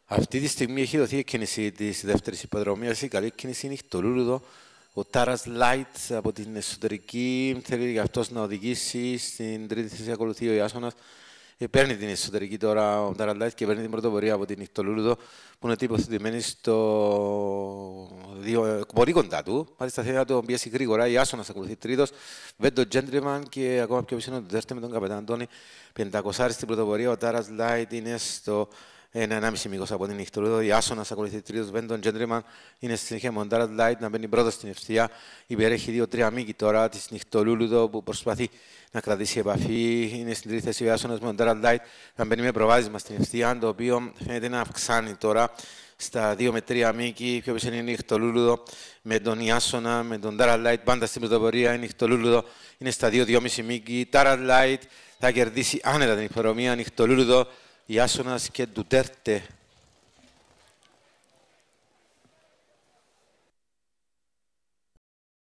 Αυτή τη στιγμή έχει δοθεί η κίνηση της δεύτερης υποδρομίας. Η καλή κίνηση είναι το Λούλουδο. Ο Τάρας Λάιτ από την εσωτερική θέλει για αυτός να οδηγήσει. Στην τρίτη θέση ακολουθεί ο Ιάσονας. Παίρνει την εσωτερική τώρα ο Τάρας Λάιτ και παίρνει την πρωτοπορία από την Νυχτολούλουδο που είναι τοποθετημένη στο πολύ κοντά του. Μάλιστα θέλει να τον πιέσει γρήγορα. Ιάσονας ακολουθεί τρίτος. Βέντο Τζέντρεμαν και ακόμα πιο πίσω είναι ο Ντουτέρτε με τον καπετάν Αντώνη. 500 στην πρωτοπορία. Ο Τάρας Λάιτ είναι στο 1,5 μήκος από την Νυχτολούλουδο. Η Άσονας ακολουθεί τρίτος. Βέντον Τζέντρεμαν είναι στη συνέχεια. Μοντάρας Λάιτ να μπαίνει πρώτος στην ευθεία. Υπερέχει 2-3 μήκη τώρα της Νυχτολούλουδο που προσπαθεί να κρατήσει επαφή. Είναι στην τρίτη θέση ο Άσονας με Μοντάρας Λάιτ να μπαίνει με προβάδισμα στην ευθεία. Το οποίο φαίνεται να αυξάνει τώρα στα 2 με 3 μήκη. Πιο πίσω είναι η Νυχτολούλουδο με τον Ιάσονα, με τον Τάρας Λάιτ πάντα στην πρωτοπορία. Η Νυχτολούλουδο είναι στα 2-2,5 μήκη. Τάρας Λάιτ θα κερδίσει άνετα την υποδρομία. Νυχτολούλουδο, Ιάσονας και Ντουτέρτε